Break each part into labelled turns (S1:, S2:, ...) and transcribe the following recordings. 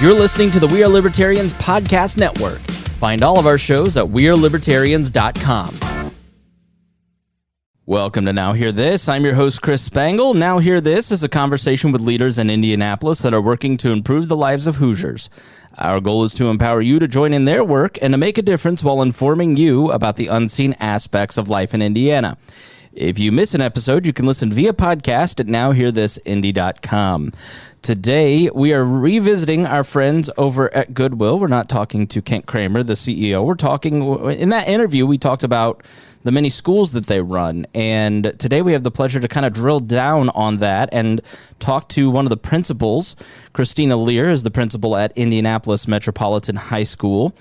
S1: You're listening to the We Are Libertarians podcast network. Find all of our shows at wearelibertarians.com. Welcome to Now Hear This. I'm your host, Chris Spangle. Now Hear This is a conversation with leaders in Indianapolis that are working to improve the lives of Hoosiers. Our goal is to empower you to join in their work and to make a difference while informing you about the unseen aspects of life in Indiana. If you miss an episode, you can listen via podcast at nowhearthisindy.com. Today, we are revisiting our friends over at Goodwill. We're not talking to Kent Kramer, the CEO. We're talking, in that interview, we talked about the many schools that they run. And today we have the pleasure to kind of drill down on that and talk to one of the principals. Christina Lear is the principal at Indianapolis Metropolitan High School.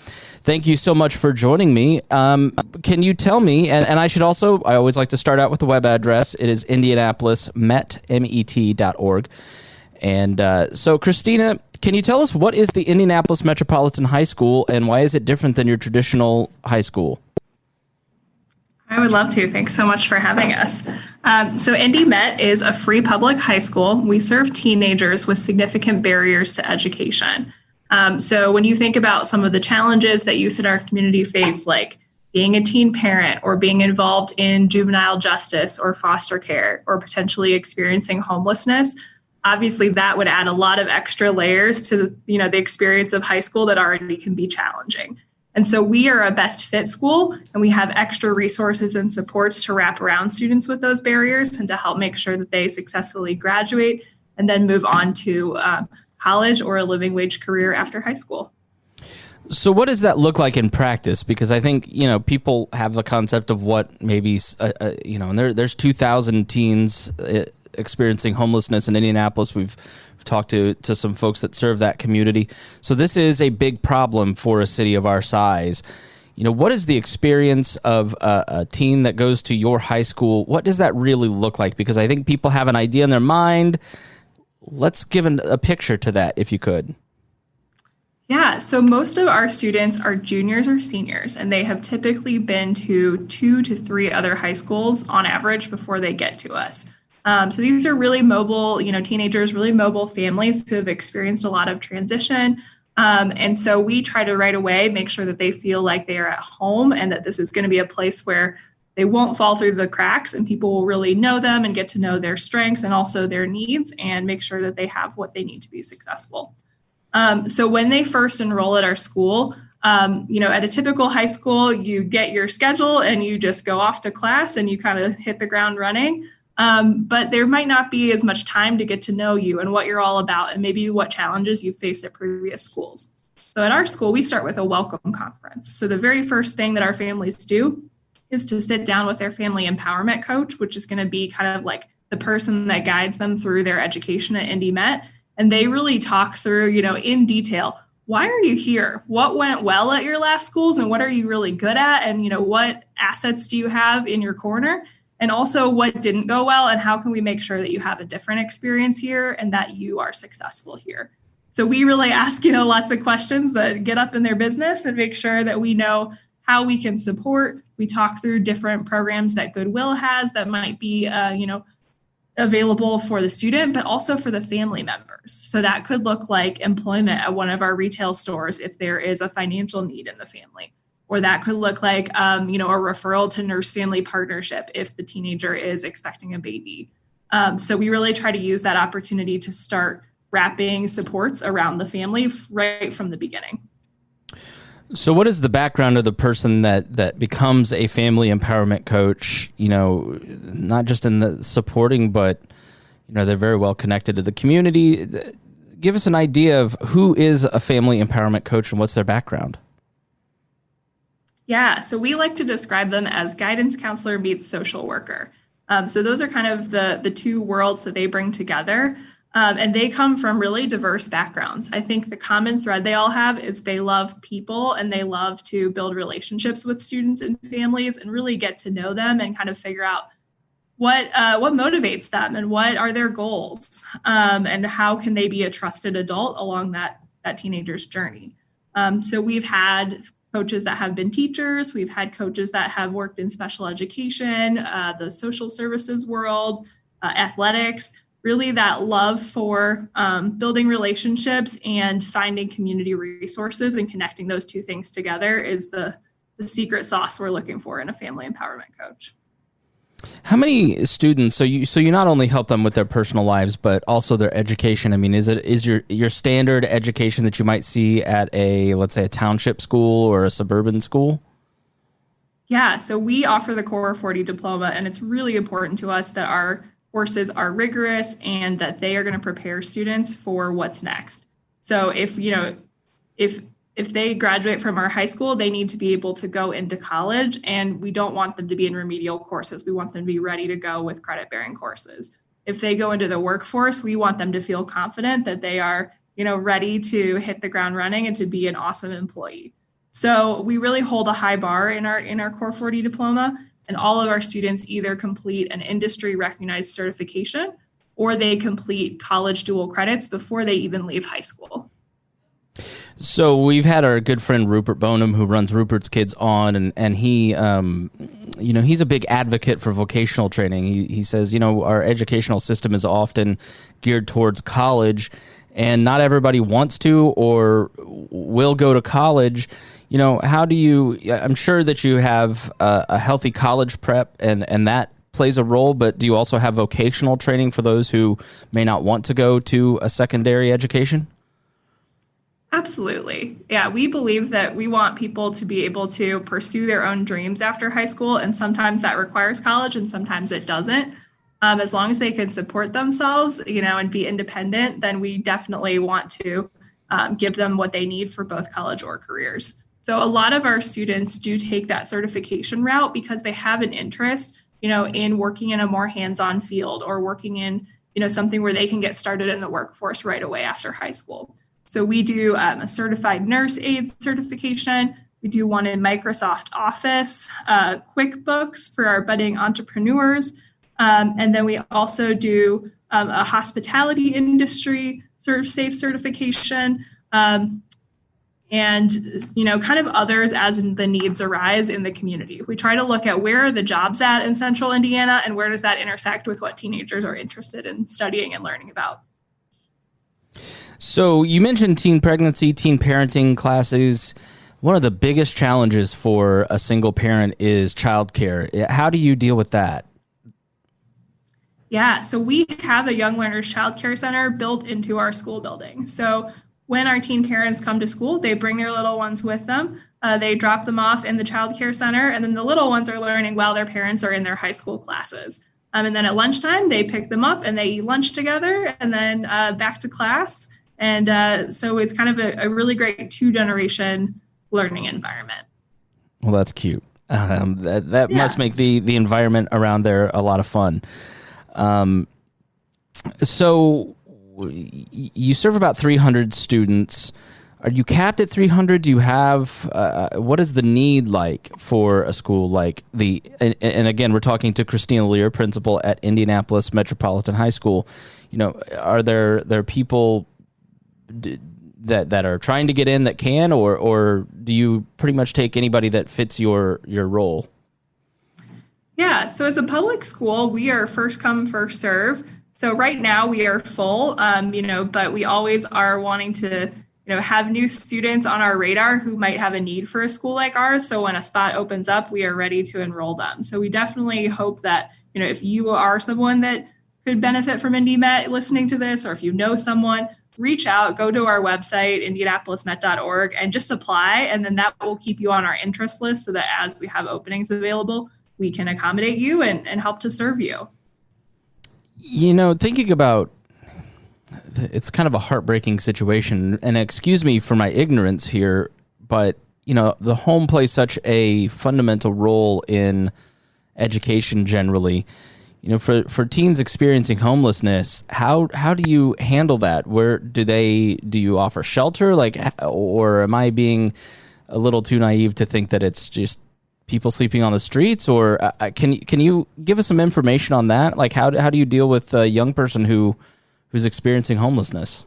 S1: Thank you so much for joining me. Can you tell me, and I always like to start out with the web address. It is indianapolismet.org. And so, Christina, can you tell us what is the Indianapolis Metropolitan High School and why is it different than your traditional high school?
S2: I would love to. Thanks so much for having us. So Indy Met is a free public high school. We serve teenagers with significant barriers to education. So when you think about some of the challenges that youth in our community face, like being a teen parent or being involved in juvenile justice or foster care or potentially experiencing homelessness, obviously that would add a lot of extra layers to the experience of high school that already can be challenging. And so we are a best fit school, and we have extra resources and supports to wrap around students with those barriers and to help make sure that they successfully graduate and then move on to college or a living wage career after high school.
S1: So what does that look like in practice? Because I think, people have the concept of what maybe, and there's 2,000 teens experiencing homelessness in Indianapolis. We've talked to some folks that serve that community. So this is a big problem for a city of our size. What is the experience of a teen that goes to your high school? What does that really look like? Because I think people have an idea in their mind. Let's give a picture to that, if you could.
S2: Yeah, so most of our students are juniors or seniors, and they have typically been to 2 to 3 other high schools on average before they get to us. So these are really mobile, teenagers, really mobile families who have experienced a lot of transition. And so we try to right away make sure that they feel like they are at home and that this is going to be a place where they won't fall through the cracks and people will really know them and get to know their strengths and also their needs and make sure that they have what they need to be successful. So when they first enroll at our school, at a typical high school, you get your schedule and you just go off to class and you kind of hit the ground running. But there might not be as much time to get to know you and what you're all about and maybe what challenges you faced at previous schools. So at our school, we start with a welcome conference. So the very first thing that our families do is to sit down with their family empowerment coach, which is going to be kind of like the person that guides them through their education at Indy Met. And they really talk through, in detail, why are you here? What went well at your last schools and what are you really good at? And, what assets do you have in your corner? And also what didn't go well and how can we make sure that you have a different experience here and that you are successful here? So we really ask, lots of questions that get up in their business and make sure that we know how we can support. We talk through different programs that Goodwill has that might be, available for the student, but also for the family members. So that could look like employment at one of our retail stores if there is a financial need in the family. Or that could look like, a referral to nurse-family partnership if the teenager is expecting a baby. So we really try to use that opportunity to start wrapping supports around the family right from the beginning.
S1: So what is the background of the person that becomes a family empowerment coach, not just in the supporting, but, they're very well connected to the community. Give us an idea of who is a family empowerment coach and what's their background.
S2: Yeah, so we like to describe them as guidance counselor meets social worker. So those are kind of the two worlds that they bring together. And they come from really diverse backgrounds. I think the common thread they all have is they love people and they love to build relationships with students and families and really get to know them and kind of figure out what motivates them and what are their goals and how can they be a trusted adult along that teenager's journey. So we've had coaches that have been teachers. We've had coaches that have worked in special education, the social services world, athletics. really that love for building relationships and finding community resources and connecting those two things together is the secret sauce we're looking for in a family empowerment coach.
S1: How many students? So you not only help them with their personal lives, but also their education. I mean, is your standard education that you might see at let's say a township school or a suburban school?
S2: Yeah, so we offer the Core 40 diploma, and it's really important to us that our courses are rigorous and that they are going to prepare students for what's next. So if they graduate from our high school, they need to be able to go into college, and we don't want them to be in remedial courses. We want them to be ready to go with credit-bearing courses. If they go into the workforce, we want them to feel confident that they are, ready to hit the ground running and to be an awesome employee. So we really hold a high bar in our Core 40 diploma, and all of our students either complete an industry recognized certification or they complete college dual credits before they even leave high school.
S1: So we've had our good friend Rupert Bonham, who runs Rupert's Kids on, and he, he's a big advocate for vocational training. He says, our educational system is often geared towards college, and not everybody wants to or will go to college. How do you? I'm sure that you have a healthy college prep, and that plays a role. But do you also have vocational training for those who may not want to go to a secondary education?
S2: Absolutely. Yeah, we believe that we want people to be able to pursue their own dreams after high school, and sometimes that requires college and sometimes it doesn't. As long as they can support themselves, and be independent, then we definitely want to give them what they need for both college or careers. So a lot of our students do take that certification route because they have an interest, in working in a more hands-on field or working in, something where they can get started in the workforce right away after high school. So we do a certified nurse aide certification. We do one in Microsoft Office, QuickBooks for our budding entrepreneurs. And then we also do a hospitality industry safe certification, and kind of others as the needs arise in the community. We try to look at where are the jobs at in central Indiana and where does that intersect with what teenagers are interested in studying and learning about.
S1: So you mentioned teen pregnancy, teen parenting classes. One of the biggest challenges for a single parent is childcare. How do you deal with that?
S2: Yeah, so we have a Young Learners Child Care Center built into our school building. So when our teen parents come to school, they bring their little ones with them. They drop them off in the child care center, and then the little ones are learning while their parents are in their high school classes. And then at lunchtime, they pick them up and they eat lunch together, and then back to class. And so it's kind of a really great two-generation learning environment.
S1: Well, that's cute. That must make the environment around there a lot of fun. So you serve about 300 students. Are you capped at 300? Do you have, what is the need like for a school like and again, we're talking to Christina Lear, principal at Indianapolis Metropolitan High School. Are there people that are trying to get in that can, or do you pretty much take anybody that fits your role?
S2: Yeah, so as a public school, we are first come, first serve. So right now we are full, but we always are wanting to, have new students on our radar who might have a need for a school like ours. So when a spot opens up, we are ready to enroll them. So we definitely hope that, if you are someone that could benefit from IndyMet listening to this, or if you know someone, reach out, go to our website, indianapolismet.org, and just apply. And then that will keep you on our interest list so that as we have openings available, we can accommodate you and help to serve you.
S1: Thinking about, it's kind of a heartbreaking situation, and excuse me for my ignorance here, but, the home plays such a fundamental role in education generally. For teens experiencing homelessness, how do you handle that? Where do you offer shelter? Or am I being a little too naive to think that it's just people sleeping on the streets? Or can you give us some information on that? Like how do you deal with a young person who's experiencing homelessness?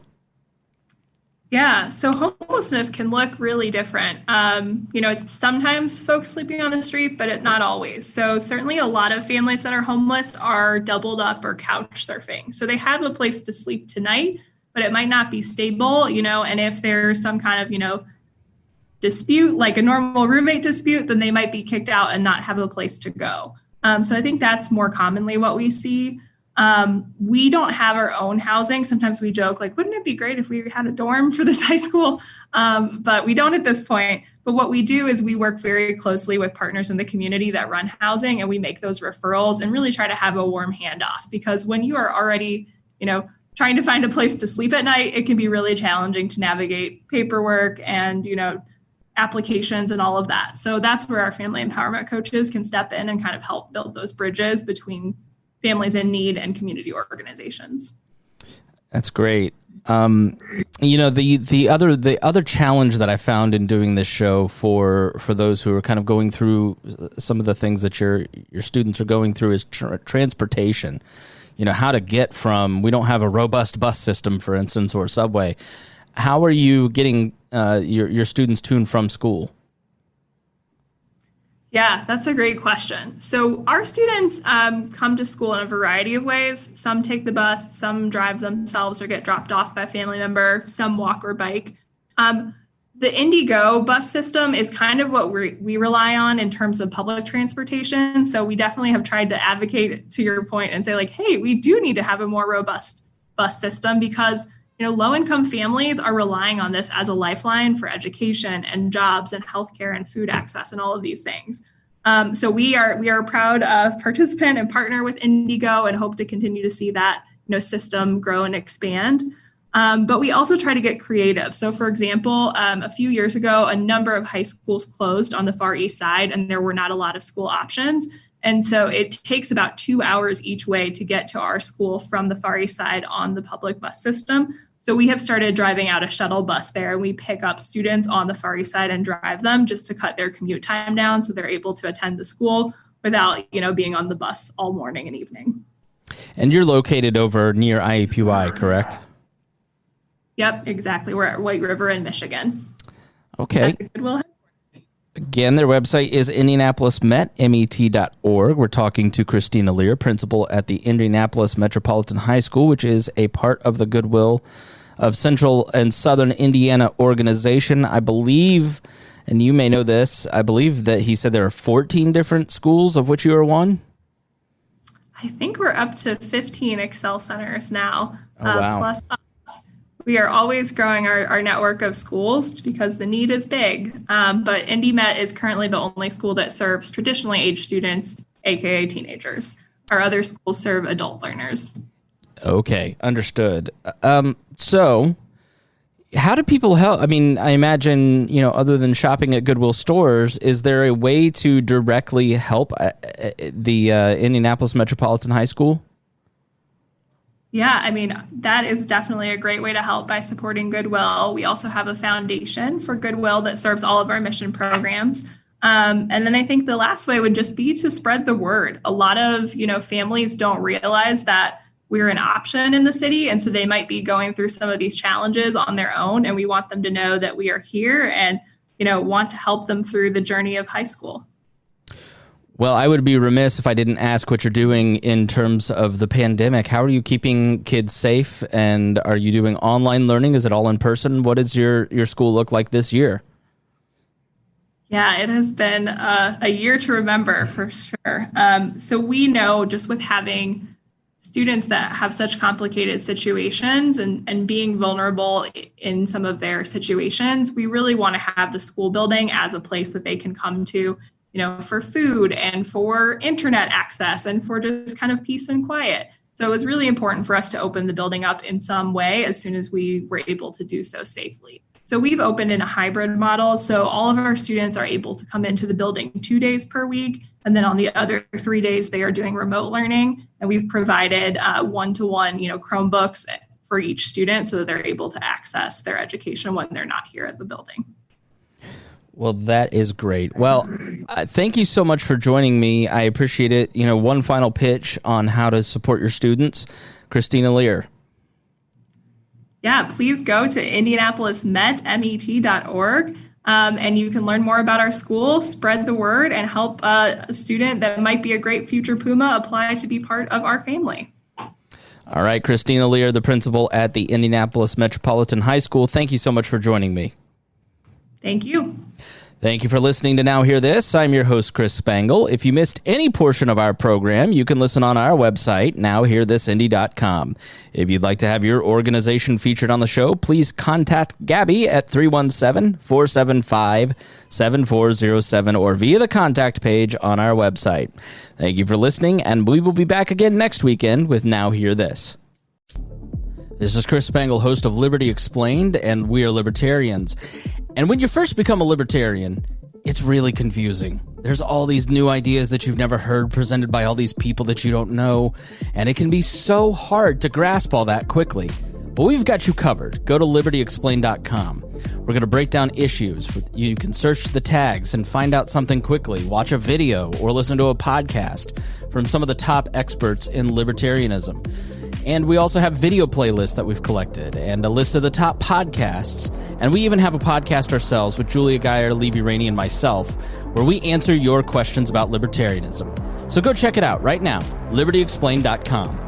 S2: Yeah, so homelessness can look really different. It's sometimes folks sleeping on the street, but not always. So certainly a lot of families that are homeless are doubled up or couch surfing. So they have a place to sleep tonight, but it might not be stable, and if there's some kind of, dispute, like a normal roommate dispute, then they might be kicked out and not have a place to go. So I think that's more commonly what we see. We don't have our own housing. Sometimes we joke, like, wouldn't it be great if we had a dorm for this high school? But we don't at this point. But what we do is we work very closely with partners in the community that run housing, and we make those referrals and really try to have a warm handoff, because when you are already, trying to find a place to sleep at night, it can be really challenging to navigate paperwork and, applications and all of that. So that's where our family empowerment coaches can step in and kind of help build those bridges between families in need and community organizations.
S1: That's great. The other challenge that I found in doing this show for those who are kind of going through some of the things that your students are going through is transportation. How to get from, we don't have a robust bus system, for instance, or subway. How are you getting your students to and from school?
S2: Yeah, that's a great question. So our students come to school in a variety of ways. Some take the bus, some drive themselves or get dropped off by a family member, some walk or bike. The Indigo bus system is kind of what we rely on in terms of public transportation. So we definitely have tried to advocate, to your point, and say, like, hey, we do need to have a more robust bus system, because low-income families are relying on this as a lifeline for education and jobs and healthcare and food access and all of these things. So we are a proud participant and partner with Indigo, and hope to continue to see that system grow and expand. But we also try to get creative. So, for example, a few years ago, a number of high schools closed on the Far East Side, and there were not a lot of school options. And so it takes about 2 hours each way to get to our school from the Far East Side on the public bus system. So we have started driving out a shuttle bus there, and we pick up students on the Far East Side and drive them just to cut their commute time down, so they're able to attend the school without, being on the bus all morning and evening.
S1: And you're located over near IAPY, correct?
S2: Yep, exactly. We're at White River in Michigan.
S1: Okay. Again, their website is indianapolismet.org. We're talking to Christina Lear, principal at the Indianapolis Metropolitan High School, which is a part of the Goodwill of Central and Southern Indiana organization. I believe, and you may know this, I believe that he said there are 14 different schools, of which you are one?
S2: I think we're up to 15 Excel centers now.
S1: Oh, wow.
S2: Plus us. We are always growing our network of schools because the need is big. But IndyMet is currently the only school that serves traditionally aged students, aka teenagers. Our other schools serve adult learners.
S1: Okay, understood. So how do people help? I mean, I imagine, other than shopping at Goodwill stores, is there a way to directly help the Indianapolis Metropolitan High School?
S2: Yeah, I mean, that is definitely a great way to help by supporting Goodwill. We also have a foundation for Goodwill that serves all of our mission programs. And then I think the last way would just be to spread the word. A lot of, families don't realize that we're an option in the city. And so they might be going through some of these challenges on their own. And we want them to know that we are here and, want to help them through the journey of high school.
S1: Well, I would be remiss if I didn't ask what you're doing in terms of the pandemic. How are you keeping kids safe? And are you doing online learning? Is it all in person? What does your school look like this year?
S2: Yeah, it has been a year to remember for sure. So we know, just with having students that have such complicated situations and being vulnerable in some of their situations, we really want to have the school building as a place that they can come to, for food and for internet access and for just kind of peace and quiet. So it was really important for us to open the building up in some way as soon as we were able to do so safely. So we've opened in a hybrid model. So all of our students are able to come into the building 2 days per week. And then on the other 3 days, they are doing remote learning. And we've provided one-to-one, Chromebooks for each student so that they're able to access their education when they're not here at the building.
S1: Well, that is great. Well, thank you so much for joining me. I appreciate it. One final pitch on how to support your students. Christina Lear.
S2: Yeah, please go to indianapolismet.org. And you can learn more about our school, spread the word, and help a student that might be a great future Puma apply to be part of our family.
S1: All right, Christina Lear, the principal at the Indianapolis Metropolitan High School. Thank you so much for joining me.
S2: Thank you.
S1: Thank you for listening to Now Hear This. I'm your host, Chris Spangle. If you missed any portion of our program, you can listen on our website, nowhearthisindy.com. If you'd like to have your organization featured on the show, please contact Gabby at 317-475-7407 or via the contact page on our website. Thank you for listening, and we will be back again next weekend with Now Hear This. This is Chris Spangle, host of Liberty Explained and We Are Libertarians. And when you first become a libertarian, it's really confusing. There's all these new ideas that you've never heard presented by all these people that you don't know, and it can be so hard to grasp all that quickly. But we've got you covered. Go to libertyexplained.com. We're going to break down issues. You can search the tags and find out something quickly, watch a video, or listen to a podcast from some of the top experts in libertarianism. And we also have video playlists that we've collected and a list of the top podcasts. And we even have a podcast ourselves with Julia Geyer, Levy Rainey, and myself, where we answer your questions about libertarianism. So go check it out right now, libertyexplained.com.